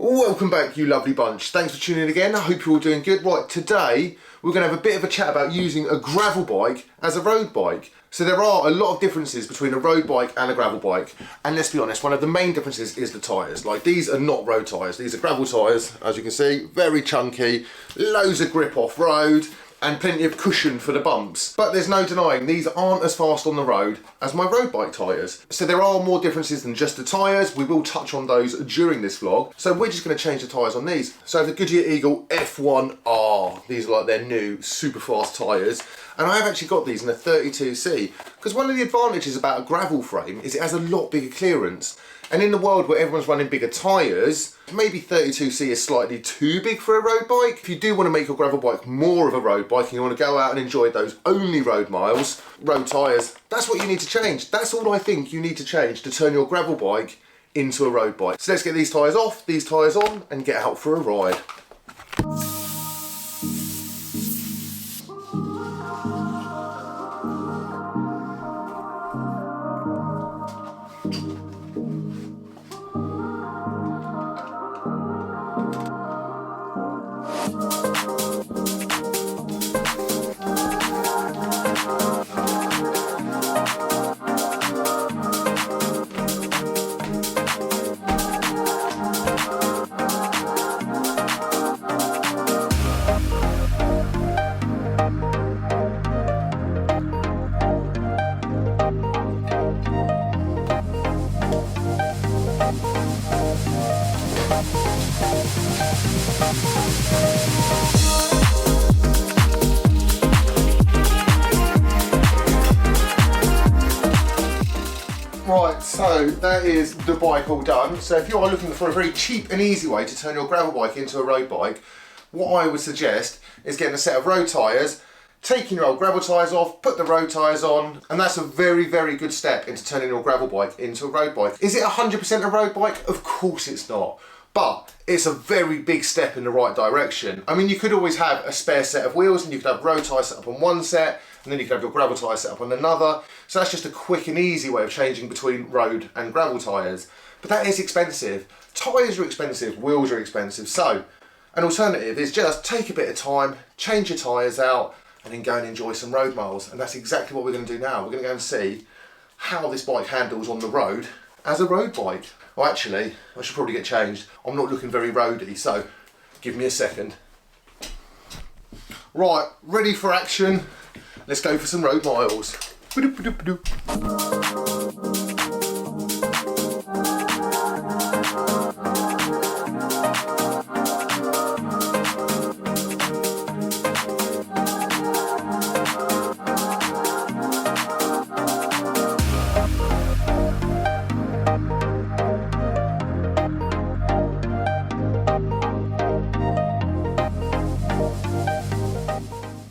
Welcome back, you lovely bunch. Thanks for tuning in again. I hope you're all doing good. Right, today we're going to have a bit of a chat about using a gravel bike as a road bike. So there are a lot of differences between a road bike and a gravel bike. And let's be honest, one of the main differences is the tyres. Like, these are not road tyres. These are gravel tyres, as you can see. Very chunky, loads of grip off-road, and plenty of cushion for the bumps. But there's no denying these aren't as fast on the road as my road bike tyres. So there are more differences than just the tyres. We will touch on those during this vlog. So we're just going to change the tyres on these. So the Goodyear Eagle F1R. These are like their new super fast tyres. And I have actually got these in a 32C. Because one of the advantages about a gravel frame is it has a lot bigger clearance. And in the world where everyone's running bigger tyres, maybe 32C is slightly too big for a road bike. If you do want to make your gravel bike more of a road bike and you want to go out and enjoy those only road miles, road tyres, that's what you need to change. That's all I think you need to change to turn your gravel bike into a road bike. So let's get these tyres off, these tyres on, and get out for a ride. Right, so that is the bike all done. So if you are looking for a very cheap and easy way to turn your gravel bike into a road bike, what I would suggest is getting a set of road tyres, taking your old gravel tyres off, put the road tyres on, and that's a very, very good step into turning your gravel bike into a road bike. Is it 100% a road bike? Of course it's not. But it's a very big step in the right direction. I mean, you could always have a spare set of wheels and you could have road tyres set up on one set, and then you could have your gravel tyres set up on another. So that's just a quick and easy way of changing between road and gravel tyres. But that is expensive. Tyres are expensive, wheels are expensive. So an alternative is just take a bit of time, change your tyres out, and then go and enjoy some road miles. And that's exactly what we're going to do now. We're going to go and see how this bike handles on the road as a road bike. Well, actually, I should probably get changed. I'm not looking very roady, so give me a second. Right, ready for action. Let's go for some road miles.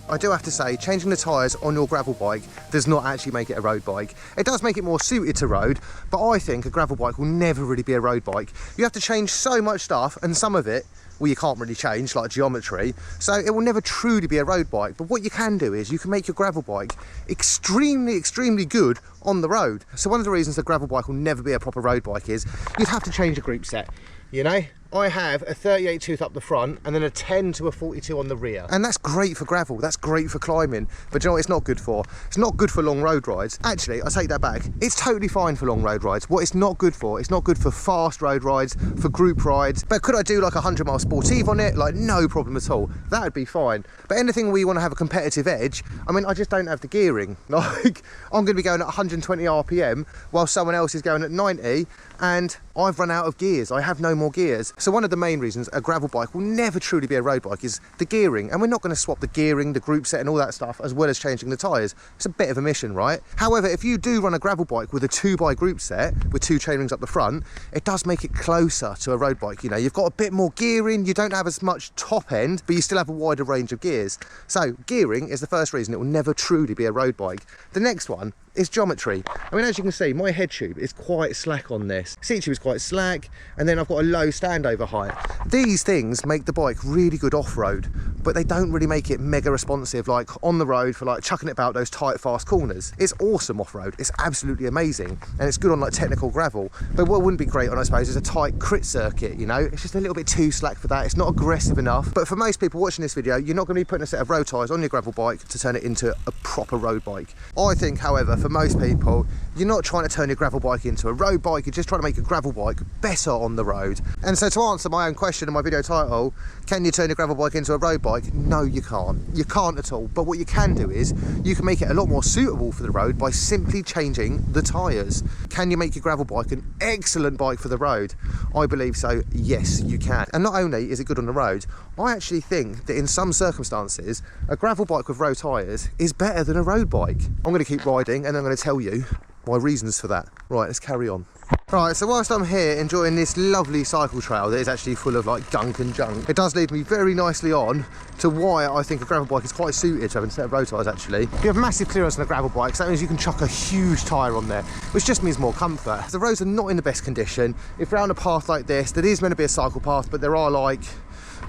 I do have to say, changing the tyres on your gravel bike does not actually make it a road bike. It does make it more suited to road, but I think a gravel bike will never really be a road bike. You have to change so much stuff, and some of it, well, you can't really change, like geometry, so it will never truly be a road bike. But what you can do is you can make your gravel bike extremely, extremely good on the road. So one of the reasons the gravel bike will never be a proper road bike is you'd have to change the group set, you know? I have a 38 tooth up the front and then a 10 to a 42 on the rear. And that's great for gravel, that's great for climbing. But you know what it's not good for? It's not good for long road rides. Actually, I take that back. It's totally fine for long road rides. What it's not good for, it's not good for fast road rides, for group rides. But could I do like a 100-mile sportive on it? Like, no problem at all. That would be fine. But anything where you want to have a competitive edge, I mean, I just don't have the gearing. Like, I'm going to be going at 120 RPM while someone else is going at 90, and I've run out of gears. I have no more gears. So one of the main reasons a gravel bike will never truly be a road bike is the gearing, and we're not going to swap the gearing, the group set and all that stuff, as well as changing the tyres. It's a bit of a mission, right? However, if you do run a gravel bike with a 2x group set with 2 chain rings up the front, it does make it closer to a road bike. You know, you've got a bit more gearing, you don't have as much top end, but you still have a wider range of gears. So gearing is the first reason it will never truly be a road bike. The next one is geometry. I mean, as you can see, my head tube is quite slack on this. Seat tube is quite slack, and then I've got a low standover height. These things make the bike really good off-road, but they don't really make it mega responsive, like on the road for like chucking it about those tight, fast corners. It's awesome off-road, it's absolutely amazing, and it's good on like technical gravel. But what wouldn't be great on, I suppose, is a tight crit circuit, you know? It's just a little bit too slack for that. It's not aggressive enough. But for most people watching this video, you're not going to be putting a set of road tyres on your gravel bike to turn it into a proper road bike. I think, however, for most people, you're not trying to turn your gravel bike into a road bike, you're just trying to make a gravel bike better on the road. And so to answer my own question in my video title, can you turn your gravel bike into a road bike? No, you can't. You can't at all. But what you can do is you can make it a lot more suitable for the road by simply changing the tyres. Can you make your gravel bike an excellent bike for the road? I believe so, yes, you can. And not only is it good on the road, I actually think that in some circumstances, a gravel bike with road tyres is better than a road bike. I'm going to keep riding and I'm going to tell you my reasons for that. Right, let's carry on. Right, so whilst I'm here enjoying this lovely cycle trail that is actually full of like gunk and junk, it does lead me very nicely on to why I think a gravel bike is quite suited to having a set of road tyres actually. You have massive clearance on a gravel bike, so that means you can chuck a huge tyre on there, which just means more comfort. The roads are not in the best condition. If we're on a path like this, that is meant to be a cycle path, but there are like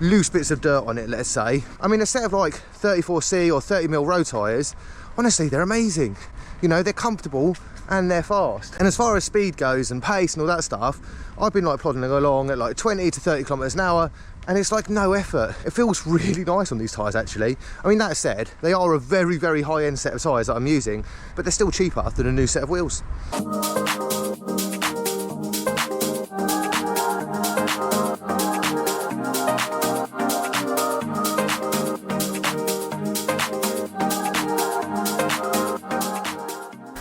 loose bits of dirt on it, let's say. I mean, a set of like 34C or 30mm road tyres, honestly, they're amazing. You know, they're comfortable and they're fast. And as far as speed goes and pace and all that stuff, I've been like plodding along at like 20 to 30 kilometers an hour, and it's like no effort. It feels really nice on these tyres actually. I mean, that said, they are a very, very high-end set of tyres that I'm using, but they're still cheaper than a new set of wheels.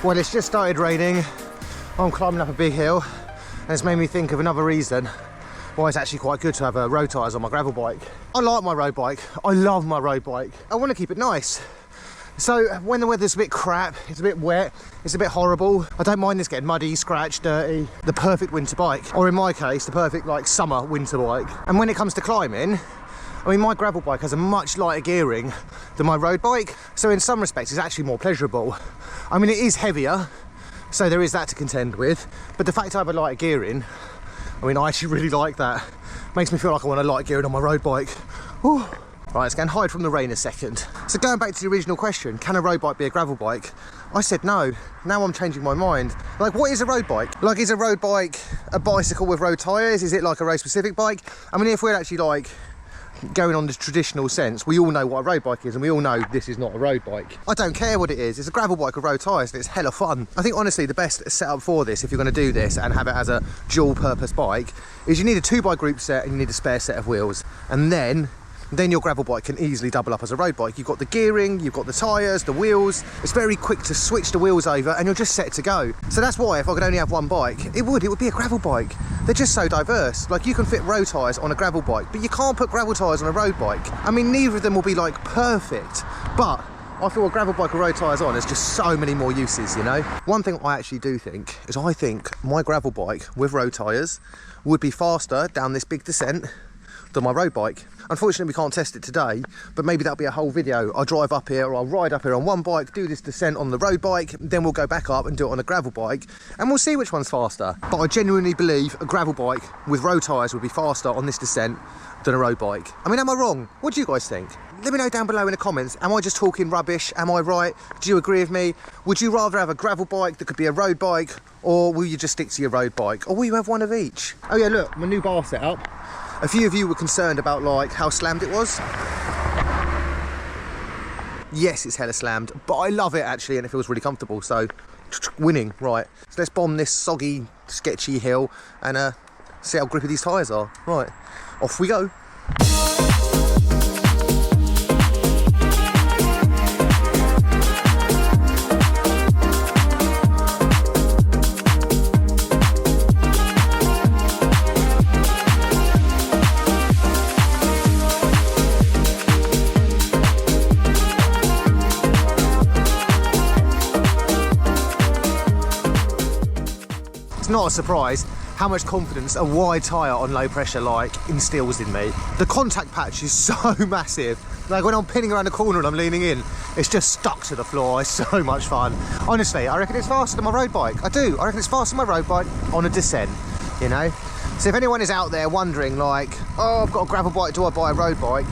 Well, it's just started raining. I'm climbing up a big hill, and it's made me think of another reason why it's actually quite good to have road tyres on my gravel bike. I like my road bike. I love my road bike. I want to keep it nice. So when the weather's a bit crap, it's a bit wet, it's a bit horrible, I don't mind this getting muddy, scratched, dirty. The perfect winter bike, or in my case, the perfect like summer winter bike. And when it comes to climbing, I mean, my gravel bike has a much lighter gearing than my road bike, so in some respects it's actually more pleasurable. I mean, it is heavier, so there is that to contend with, but the fact I have a lighter gearing, I mean, I actually really like that. Makes me feel like I want a light gearing on my road bike. Whew. Right, let's go and hide from the rain a second. So going back to the original question, can a road bike be a gravel bike? I said no. Now I'm changing my mind. Like, what is a road bike? Like, is a road bike a bicycle with road tyres? Is it like a road specific bike? I mean, if we're actually like going on the traditional sense, we all know what a road bike is, and we all know this is not a road bike. I don't care what it is, it's a gravel bike with road tyres and it's hella fun. I think honestly the best setup for this, if you're going to do this and have it as a dual purpose bike, is you need a 2x group set and you need a spare set of wheels, and then your gravel bike can easily double up as a road bike. You've got the gearing, you've got the tyres, the wheels. It's very quick to switch the wheels over and you're just set to go. So that's why if I could only have one bike, it would be a gravel bike. They're just so diverse. Like, you can fit road tyres on a gravel bike, but you can't put gravel tyres on a road bike. I mean, neither of them will be like perfect, but I feel a gravel bike with road tyres on has just so many more uses, you know? One thing I actually do think is I think my gravel bike with road tyres would be faster down this big descent than my road bike. Unfortunately, we can't test it today, but maybe that'll be a whole video. I'll drive up here, or I'll ride up here on one bike, do this descent on the road bike, then we'll go back up and do it on a gravel bike, and we'll see which one's faster. But I genuinely believe a gravel bike with road tyres would be faster on this descent than a road bike. I mean, am I wrong? What do you guys think? Let me know down below in the comments. Am I just talking rubbish? Am I right? Do you agree with me? Would you rather have a gravel bike that could be a road bike, or will you just stick to your road bike? Or will you have one of each? Oh yeah, look, my new bar setup. A few of you were concerned about like how slammed it was. Yes, it's hella slammed, but I love it actually, and it feels really comfortable, so winning. Right, so let's bomb this soggy, sketchy hill and see how grippy these tyres are. Right, off we go. Not a surprise how much confidence a wide tyre on low pressure like instills in me. The contact patch is so massive. Like, when I'm pinning around the corner and I'm leaning in, it's just stuck to the floor. It's so much fun. Honestly, I reckon it's faster than my road bike. I do. I reckon it's faster than my road bike on a descent, you know? So if anyone is out there wondering like, oh, I've got a gravel bike, do I buy a road bike?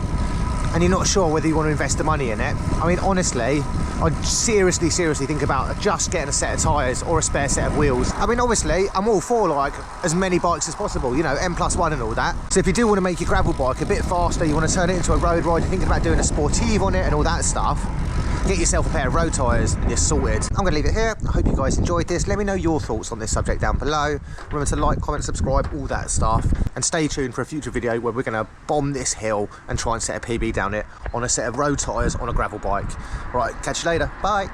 and you're not sure whether you want to invest the money in it, I mean, honestly, I'd seriously think about just getting a set of tyres or a spare set of wheels. I mean, obviously, I'm all for like as many bikes as possible, you know, M+1 and all that. So if you do want to make your gravel bike a bit faster, you want to turn it into a road ride, you're thinking about doing a sportive on it and all that stuff, get yourself a pair of road tyres and you're sorted. I'm going to leave it here. I hope you guys enjoyed this. Let me know your thoughts on this subject down below. Remember to like, comment, subscribe, all that stuff. And stay tuned for a future video where we're going to bomb this hill and try and set a PB down it on a set of road tyres on a gravel bike. Right, catch you later. Bye.